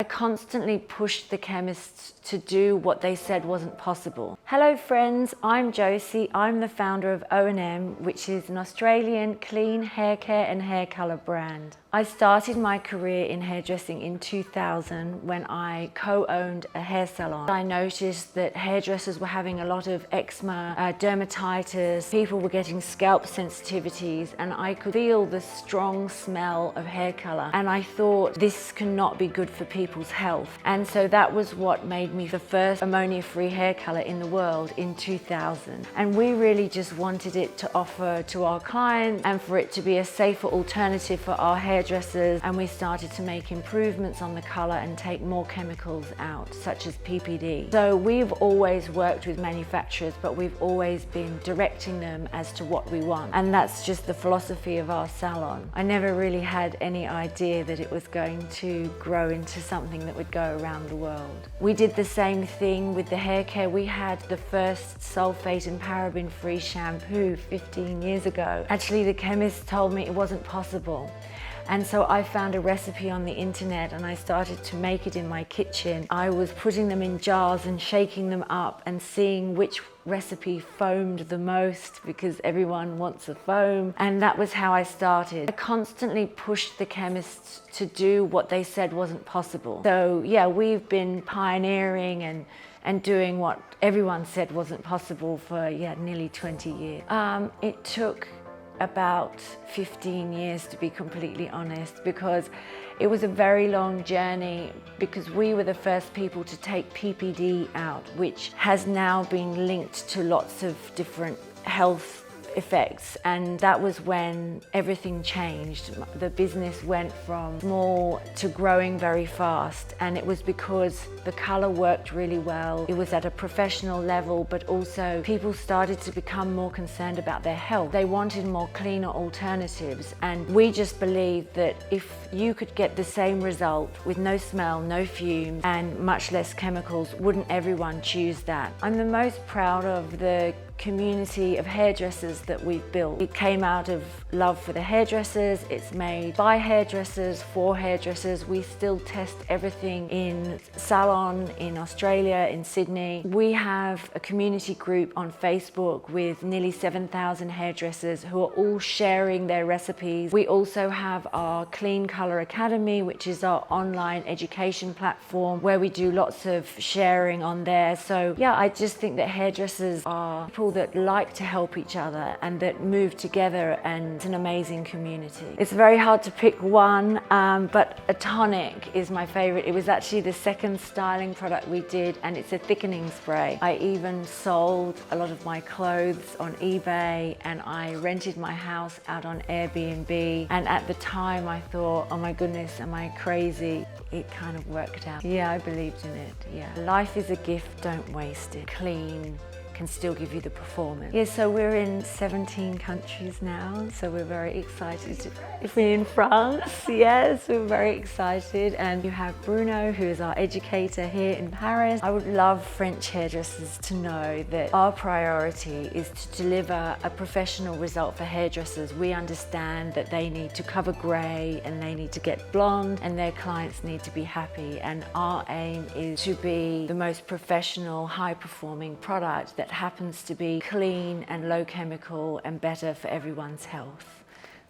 I constantly pushed the chemists to do what they said wasn't possible. Hello friends, I'm Josie. I'm the founder of O&M, which is an Australian clean hair care and hair colour brand. I started my career in hairdressing in 2000 when I co-owned a hair salon. I noticed that hairdressers were having a lot of eczema, dermatitis, people were getting scalp sensitivities, and I could feel the strong smell of hair colour. And I thought, this cannot be good for people's health. And so that was what made me the first ammonia-free hair colour in the world in 2000. And we really just wanted it to offer to our clients and for it to be a safer alternative for our hairdressers. And we started to make improvements on the colour and take more chemicals out, such as PPD. So we've always worked with manufacturers, but we've always been directing them as to what we want. And that's just the philosophy of our salon. I never really had any idea that it was going to grow into something that would go around the world. We did the same thing with the hair care. We had the first sulfate and paraben-free shampoo 15 years ago. Actually, the chemist told me it wasn't possible. And so I found a recipe on the internet and I started to make it in my kitchen. I was putting them in jars and shaking them up and seeing which recipe foamed the most, because everyone wants a foam. And that was how I started. I constantly pushed the chemists to do what they said wasn't possible. So yeah, we've been pioneering and doing what everyone said wasn't possible for nearly 20 years. It took about 15 years, to be completely honest, because it was a very long journey, because we were the first people to take PPD out, which has now been linked to lots of different health effects, and that was when everything changed. The business went from small to growing very fast, and it was because the colour worked really well. It was at a professional level, but also people started to become more concerned about their health. They wanted more cleaner alternatives, and we just believed that if you could get the same result with no smell, no fumes, and much less chemicals, wouldn't everyone choose that? I'm the most proud of the community of hairdressers that we've built. It came out of love for the hairdressers. It's made by hairdressers, for hairdressers. We still test everything in salon in Australia, in Sydney. We have a community group on Facebook with nearly 7,000 hairdressers who are all sharing their recipes. We also have our Clean Colour Academy, which is our online education platform where we do lots of sharing on there. So yeah, I just think that hairdressers are people that like to help each other and that move together, and it's an amazing community. It's very hard to pick one, but a tonic is my favorite. It was actually the second styling product we did, and it's a thickening spray. I even sold a lot of my clothes on eBay, and I rented my house out on Airbnb. And at the time I thought, oh my goodness, am I crazy? It kind of worked out. Yeah, I believed in it, yeah. Life is a gift, don't waste it. Clean can still give you the performance. Yeah, so we're in 17 countries now, so we're very excited. If we're in France, yes, we're very excited. And you have Bruno, who is our educator here in Paris. I would love French hairdressers to know that our priority is to deliver a professional result for hairdressers. We understand that they need to cover grey and they need to get blonde, and their clients need to be happy. And our aim is to be the most professional, high-performing product that happens to be clean and low chemical and better for everyone's health.